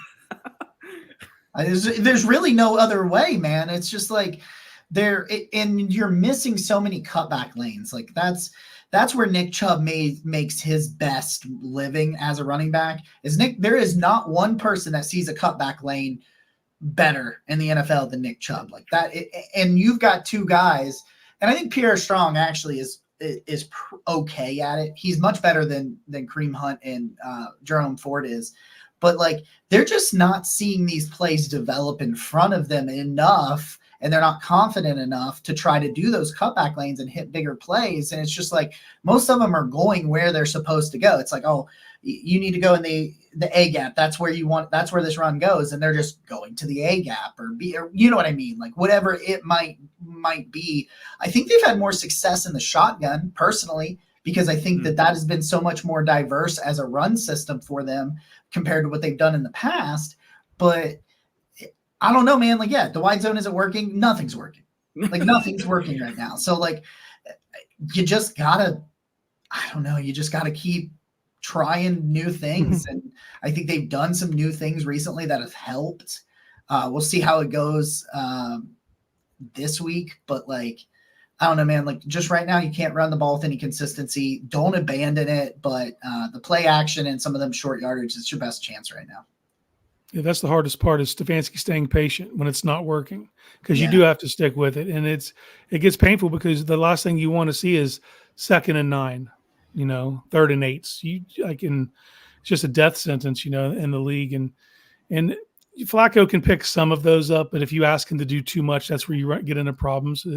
S2: There's really no other way, man. It's just like and you're missing so many cutback lanes. Like that's where Nick Chubb makes his best living as a running back. There is not one person that sees a cutback lane better in the NFL than Nick Chubb. Like that, and you've got two guys, and I think Pierre Strong actually is okay at it. He's much better than Kareem Hunt and Jerome Ford is. But like they're just not seeing these plays develop in front of them enough, and they're not confident enough to try to do those cutback lanes and hit bigger plays. And it's just like most of them are going where they're supposed to go. It's like, oh, you need to go in the A gap. That's where this run goes. And they're just going to the A gap or B, or you know what I mean? Like whatever it might be. I think they've had more success in the shotgun personally, because I think that has been so much more diverse as a run system for them compared to what they've done in the past. But I don't know, man. Like, yeah, the wide zone isn't working. Nothing's working. Like nothing's working right now. So like, you just gotta keep trying new things. And I think they've done some new things recently that have helped. We'll see how it goes this week, but like, I don't know, man. Like just right now, you can't run the ball with any consistency. Don't abandon it, but the play action and some of them short yardage, it's your best chance right now.
S3: Yeah, that's the hardest part is Stefanski staying patient when it's not working, because you do have to stick with it. And it gets painful because the last thing you want to see is 2nd and 9, 3rd and 8s. It's just a death sentence, in the league. And Flacco can pick some of those up, but if you ask him to do too much, that's where you get into problems.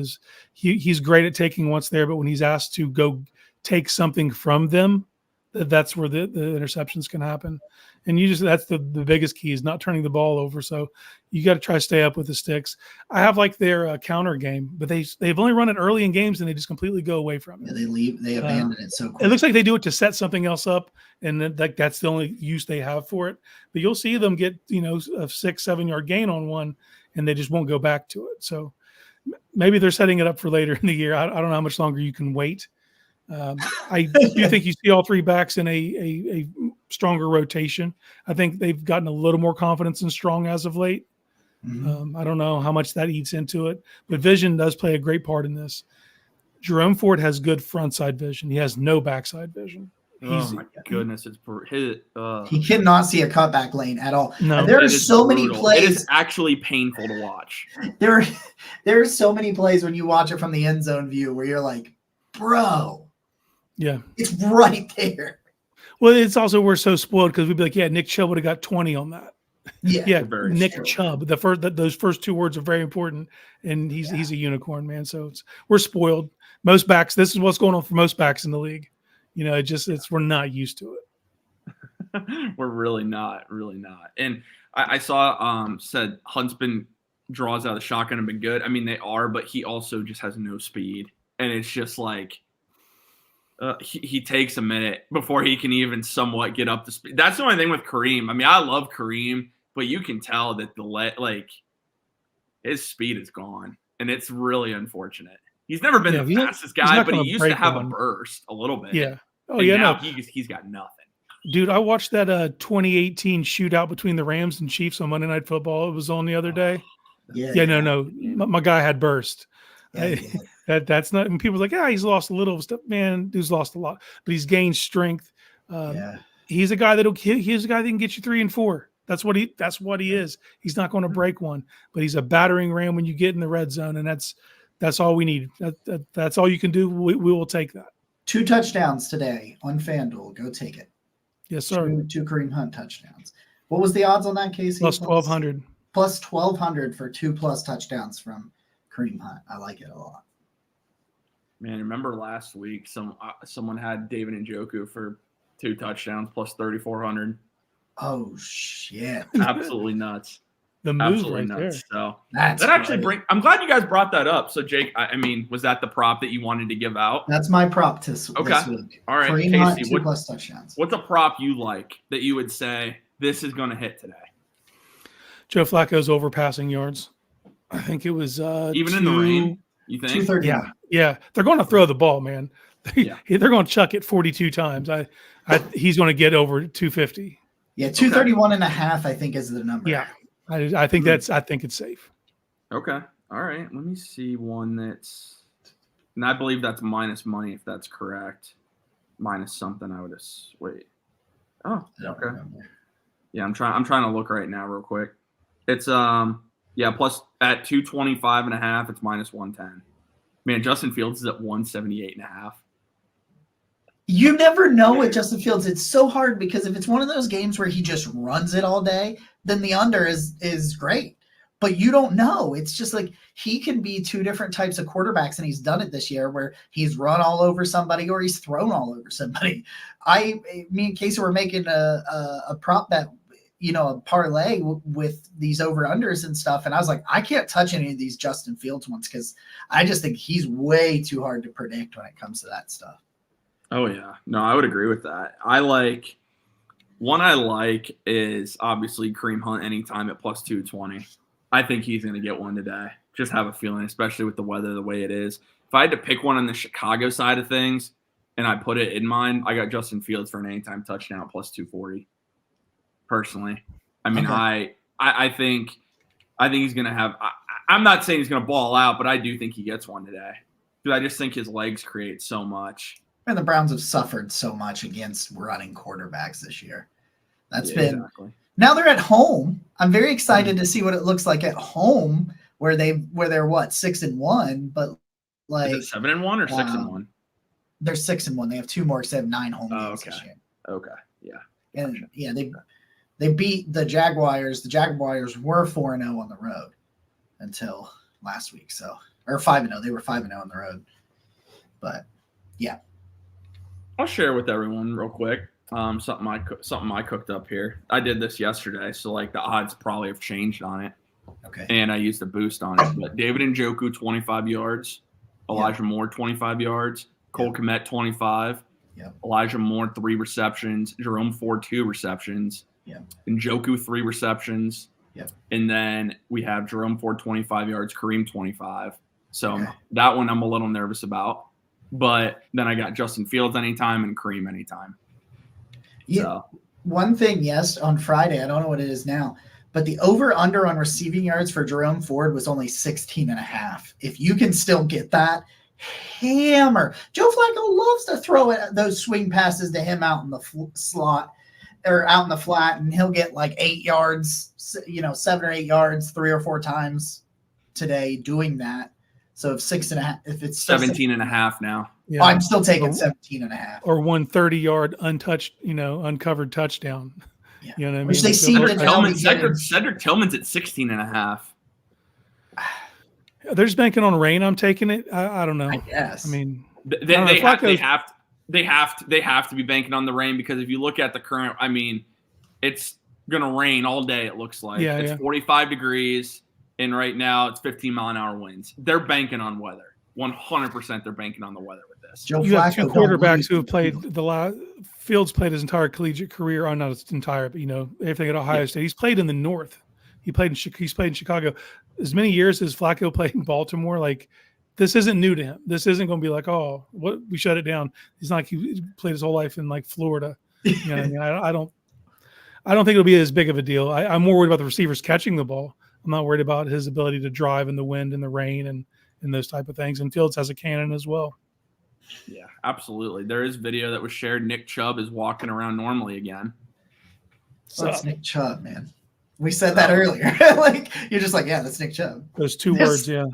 S3: He's great at taking what's there, but when he's asked to go take something from them, that's where the interceptions can happen. And that's the biggest key is not turning the ball over. So you got to try to stay up with the sticks. I have like their counter game, but they've only run it early in games and they just completely go away from it.
S2: Yeah, they abandon it so quick.
S3: It looks like they do it to set something else up, and that's the only use they have for it. But you'll see them get a 6-7 yard gain on one, and they just won't go back to it. So maybe they're setting it up for later in the year. I don't know how much longer you can wait. I do think you see all three backs in a stronger rotation. I think they've gotten a little more confidence in Strong as of late. I don't know how much that eats into it, but vision does play a great part in this. Jerome Ford has good front side vision. He has no backside vision.
S1: Oh my goodness,
S2: he cannot see a cutback lane at all.
S3: No,
S2: and there are so many plays.
S1: It is actually painful to watch.
S2: There are so many plays when you watch it from the end zone view where you're like, bro.
S3: Yeah,
S2: it's right there.
S3: Well, it's also we're so spoiled because we'd be like, yeah, Nick Chubb would have got 20 on that. Yeah, Nick Chubb. Those first two words are very important, and he's a unicorn, man. So we're spoiled. Most backs. This is what's going on for most backs in the league. We're not used to
S1: it. We're really not. And I saw said Huntsman draws out of the shotgun have been good. I mean, they are, but he also just has no speed, and it's just like. He takes a minute before he can even somewhat get up to speed. That's the only thing with Kareem. I mean, I love Kareem, but you can tell that his speed is gone, and it's really unfortunate. He's never been the fastest guy, but he used to have a burst a little bit.
S3: Yeah. Oh,
S1: and
S3: yeah.
S1: Now he's got nothing.
S3: Dude, I watched that 2018 shootout between the Rams and Chiefs on Monday Night Football. It was on the other day. No. My guy had burst. That's not. And people are like, he's lost a little stuff. Man, dude's lost a lot, but he's gained strength. He's a guy he's a guy that can get you 3 and 4. That's what he is. He's not going to break one, but he's a battering ram when you get in the red zone, and that's all we need. That's all you can do. We will take that.
S2: 2 touchdowns today on FanDuel. Go take it.
S3: Yes, sir.
S2: 2 Kareem Hunt touchdowns. What was the odds on that, Casey?
S3: Plus 1,200.
S2: Plus 1,200 for 2+ touchdowns from Kareem Hunt. I like it a lot.
S1: Man, remember last week someone had David Njoku for 2 touchdowns plus 3,400.
S2: Oh shit!
S1: Absolutely nuts.
S3: the move
S1: absolutely
S3: right
S1: nuts.
S3: there.
S1: So
S2: That's
S1: that actually
S2: great.
S1: I'm glad you guys brought that up. So Jake, I mean, was that the prop that you wanted to give out?
S2: That's my prop this
S1: Okay.
S2: week.
S1: All right,
S2: Kareem Hunt,
S1: Casey,
S2: 2+ touchdowns.
S1: What's a prop you like that you would say this is going to hit today?
S3: Joe Flacco's over passing yards. I think it was
S1: Even in the rain, you think?
S2: 231.
S3: Yeah. They're going to throw the ball, man.
S1: Yeah.
S3: They're going to chuck it 42 times. He's going to get over 250.
S2: Yeah, 231.5, I think, is the number.
S3: Yeah. I think it's safe.
S1: Okay. All right. Let me see one that's, and I believe that's minus money if that's correct. Minus something, I would wait. Oh, okay. Yeah, I'm trying to look right now real quick. It's plus at 225.5, it's minus 110. Man, Justin Fields is at 178.5.
S2: You never know with Justin Fields. It's so hard because if it's one of those games where he just runs it all day, then the under is great. But you don't know. It's just like he can be two different types of quarterbacks, and he's done it this year where he's run all over somebody or he's thrown all over somebody. Me and Casey were making a prop bet, a parlay with these over-unders and stuff, and I was like, I can't touch any of these Justin Fields ones because I just think he's way too hard to predict when it comes to that stuff.
S1: Oh, yeah. No, I would agree with that. One I like is obviously Kareem Hunt anytime at plus 220. I think he's going to get one today. Just have a feeling, especially with the weather the way it is. If I had to pick one on the Chicago side of things and I put it in mine, I got Justin Fields for an anytime touchdown plus 240. Personally, I mean, okay. I think he's going to have. I'm not saying he's going to ball out, but I do think he gets one today because I just think his legs create so much.
S2: And the Browns have suffered so much against running quarterbacks this year. Exactly. Now they're at home. I'm very excited to see what it looks like at home, where they're 6-1, but like
S1: is it 7-1 or 6-1?
S2: They're 6-1. They have 2 more because they have 9 home games this year.
S1: Okay, yeah,
S2: and they beat the Jaguars. The Jaguars were 4-0 on the road until last week, or 5-0. They were 5-0 on the road, but yeah.
S1: I'll share with everyone real quick. Something I cooked up here. I did this yesterday, so like the odds probably have changed on it.
S2: Okay.
S1: And I used a boost on it. But David Njoku 25 yards, Elijah Moore 25 yards, Cole Kmet 25, Elijah Moore 3 receptions, Jerome Ford 2 receptions, Njoku 3 receptions, and then we have Jerome Ford 25 yards, Kareem 25. So that one I'm a little nervous about. But then I got Justin Fields anytime and Kareem anytime.
S2: Yeah.
S1: So.
S2: One thing, on Friday, I don't know what it is now, but the over-under on receiving yards for Jerome Ford was only 16.5. If you can still get that, hammer. Joe Flacco loves to throw those swing passes to him out in the slot or out in the flat, and he'll get like 8 yards, 7 or 8 yards 3 or 4 times today doing that. So if 6.5, if it's
S1: 17.5 now.
S3: Yeah.
S2: I'm still taking 17.5.
S3: Or 130-yard untouched, uncovered touchdown.
S2: Yeah.
S3: You know what I mean?
S2: Which they seem to now be
S1: Cedric Tillman's at 16.5.
S3: They're just banking on rain. I'm taking it. I don't know.
S2: I guess.
S3: I mean,
S1: they have to be banking on the rain because if you look at the current, I mean, it's gonna rain all day. It looks like it's 45 degrees. And right now it's 15-mile-an-hour winds. They're banking on weather. 100% they're banking on the weather with this.
S3: You have 2 quarterbacks who have played Fields played his entire collegiate career, not his entire, but everything at Ohio State. He's played in the North. He's played in Chicago. As many years as Flacco played in Baltimore, like this isn't new to him. This isn't going to be like, oh, what we shut it down. He's not like he played his whole life in like Florida. You know what I mean? I don't think it'll be as big of a deal. I'm more worried about the receivers catching the ball. I'm not worried about his ability to drive in the wind and the rain and those type of things. And Fields has a cannon as well.
S1: Yeah, absolutely. There is video that was shared. Nick Chubb is walking around normally again.
S2: So that's Nick Chubb, man. We said that earlier. Like you're just like, yeah, that's Nick Chubb.
S3: Those 2 words, yeah.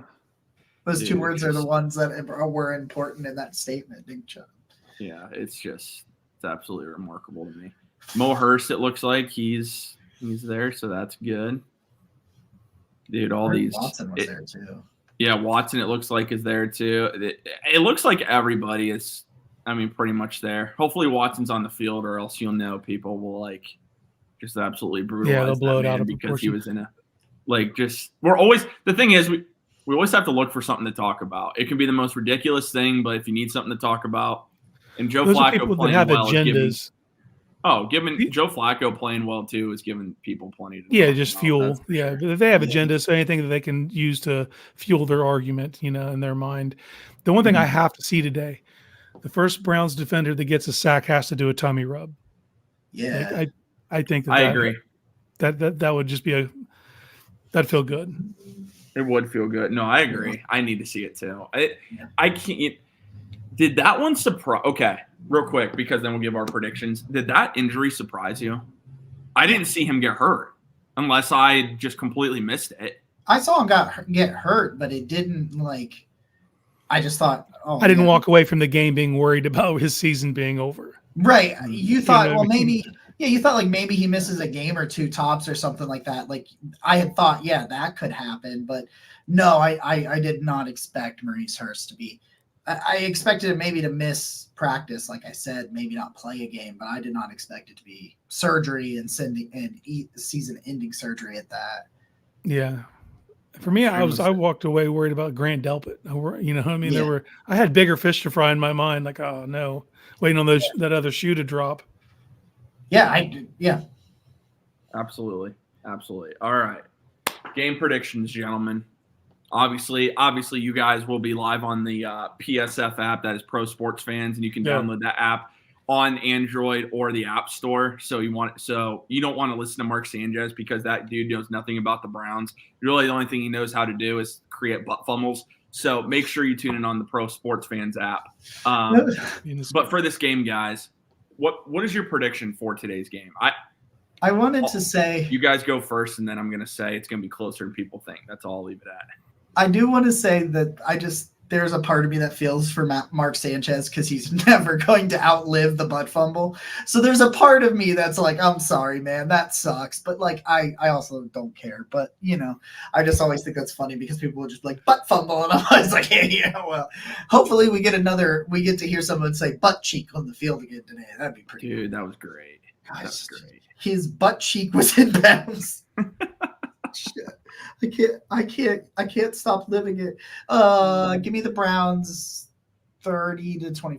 S2: Those 2 words are the ones that were important in that statement, Nick Chubb.
S1: Yeah, it's absolutely remarkable to me. Mo Hurst, it looks like he's there, so that's good. Dude,
S2: Watson was there too.
S1: Yeah, Watson, it looks like, is there too. It looks like everybody is, pretty much there. Hopefully Watson's on the field or else people will, just absolutely brutalize
S3: they'll blow it out of
S1: because he was in Like, just we're always the thing is we always have to look for something to talk about. It can be the most ridiculous thing, but if you need something to talk about, and Joe
S3: Those are
S1: Flacco
S3: people that
S1: playing
S3: have
S1: well is giving.
S3: agendas.
S1: Giving Joe Flacco playing well too is giving people plenty to
S3: Yeah,
S1: talk
S3: just
S1: about.
S3: fuel.
S1: That's for
S3: Yeah,
S1: sure.
S3: but if they have
S2: Yeah.
S3: agendas, so anything that they can use to fuel their argument, in their mind. The one thing I have to see today, the first Browns defender that gets a sack has to do a tummy rub.
S2: Yeah.
S3: Like, I think
S1: I agree.
S3: That would just be that'd feel good.
S1: It would feel good. No, I agree. I need to see it too. I can't. Did that one surprise? Okay, real quick, because then we'll give our predictions. Did that injury surprise you? I didn't see him get hurt, unless I just completely missed it.
S2: I saw him get hurt, but it didn't like. I just thought,
S3: I didn't walk away from the game being worried about his season being over.
S2: Right. You thought,
S3: know what I mean?
S2: maybe, you thought like maybe he misses a game or two tops or something like that. Like I had thought, yeah, that could happen, but no, I did not expect Maurice Hurst to be. I expected him maybe to miss practice, like I said, maybe not play a game, but I did not expect it to be surgery and season-ending surgery at that.
S3: Yeah. For me, I walked away worried about Grant Delpit. You know what I mean?
S2: Yeah.
S3: I had bigger fish to fry in my mind. Like, oh no, waiting on that other shoe to drop.
S2: Yeah,
S1: Absolutely. All right, game predictions, gentlemen. Obviously, you guys will be live on the PSF app. That is Pro Sports Fans, and you can download that app on Android or the App Store. So you don't want to listen to Mark Sanchez because that dude knows nothing about the Browns. Really, the only thing he knows how to do is create butt fumbles. So make sure you tune in on the Pro Sports Fans app. But for this game, guys, what is your prediction for today's game?
S2: I wanted to say
S1: you guys go first, and then I'm going to say it's going to be closer than people think. That's all I'll leave it at.
S2: I do want to say that there's a part of me that feels for Mark Sanchez because he's never going to outlive the butt fumble. So there's a part of me that's like, I'm sorry, man, that sucks. But like, I also don't care. But I just always think that's funny because people will just like butt fumble, and I'm always like, yeah, well, hopefully we get to hear someone say butt cheek on the field again today. That'd be pretty.
S1: Dude, that was great.
S2: Gosh, that was great. His butt cheek was in bounds. Shit. I can't stop living it. Give me the Browns 30-24.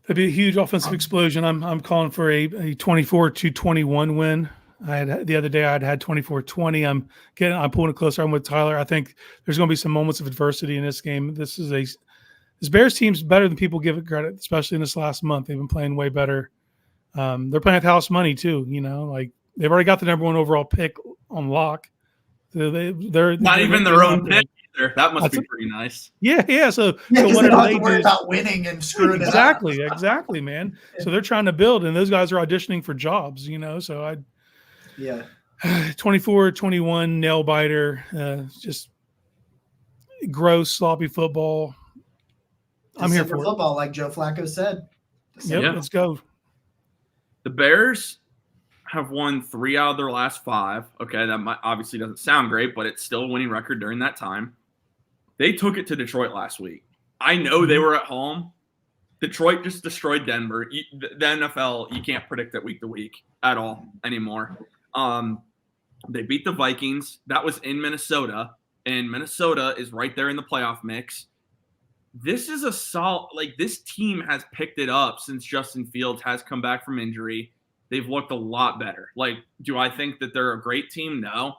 S3: That'd be a huge offensive explosion. I'm calling for a 24-21 win. The other day I'd had 24-20. I'm pulling it closer. I'm with Tyler. I think there's going to be some moments of adversity in this game. This Bears team's better than people give it credit, especially in this last month. They've been playing way better. They're playing with house money too. Like they've already got the number 1 overall pick on lock. They're
S1: not even their own pick either. That must be pretty nice.
S3: Yeah. So
S2: what
S3: they
S2: don't have to worry about winning and screwing it up.
S3: Exactly, man. So they're trying to build, and those guys are auditioning for jobs. So 24-21 nail biter, just gross sloppy football. I'm here for
S2: football, like Joe Flacco said.
S3: Yep, let's go.
S1: The Bears have won 3 out of their last 5. Okay, that obviously doesn't sound great, but it's still a winning record during that time. They took it to Detroit last week. I know they were at home. Detroit just destroyed Denver. The NFL, you can't predict it week to week at all anymore. They beat the Vikings. That was in Minnesota, and Minnesota is right there in the playoff mix. This is a solid – this team has picked it up since Justin Fields has come back from injury. They've looked a lot better. Do I think that they're a great team? No.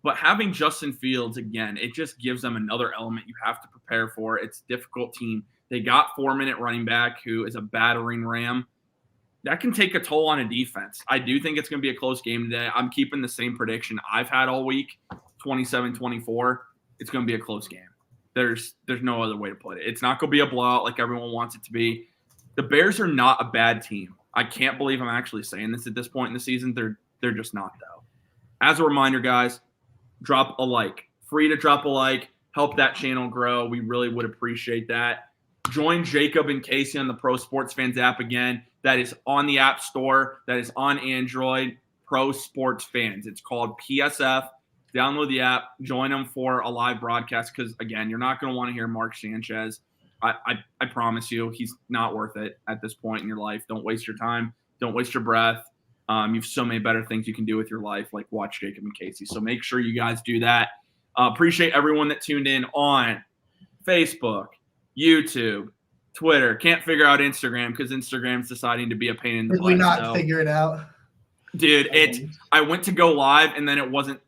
S1: But having Justin Fields, again, it just gives them another element you have to prepare for. It's a difficult team. They got 4-minute running back who is a battering ram. That can take a toll on a defense. I do think it's going to be a close game today. I'm keeping the same prediction I've had all week, 27-24. It's going to be a close game. There's no other way to put it. It's not going to be a blowout like everyone wants it to be. The Bears are not a bad team. I can't believe I'm actually saying this at this point in the season. They're just not, though. As a reminder, guys, drop a like. Free to drop a like. Help that channel grow. We really would appreciate that. Join Jacob and Casey on the Pro Sports Fans app again. That is on the App Store. That is on Android. Pro Sports Fans. It's called PSF. Download the app. Join them for a live broadcast because, again, you're not going to want to hear Mark Sanchez. I promise you, he's not worth it at this point in your life. Don't waste your time. Don't waste your breath. You have so many better things you can do with your life, like watch Jacob and Casey. So make sure you guys do that. Appreciate everyone that tuned in on Facebook, YouTube, Twitter. Can't figure out Instagram because Instagram's deciding to be a pain in the butt.
S2: Did we not figure it out?
S1: Dude, I went to go live and then it wasn't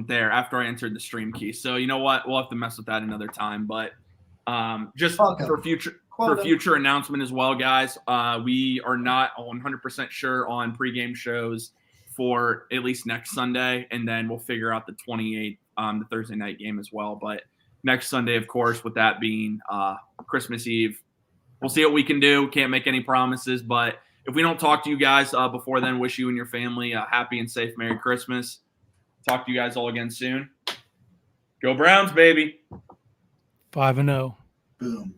S1: there after I entered the stream key. So you know what? We'll have to mess with that another time. But just for future announcement as well, guys, we are not 100% sure on pregame shows for at least next Sunday, and then we'll figure out the 28th, the Thursday night game as well. But next Sunday, of course, with that being Christmas Eve, we'll see what we can do. Can't make any promises, but if we don't talk to you guys before then, wish you and your family a happy and safe Merry Christmas. Talk to you guys all again soon. Go Browns, baby.
S3: 5-0.
S2: Boom.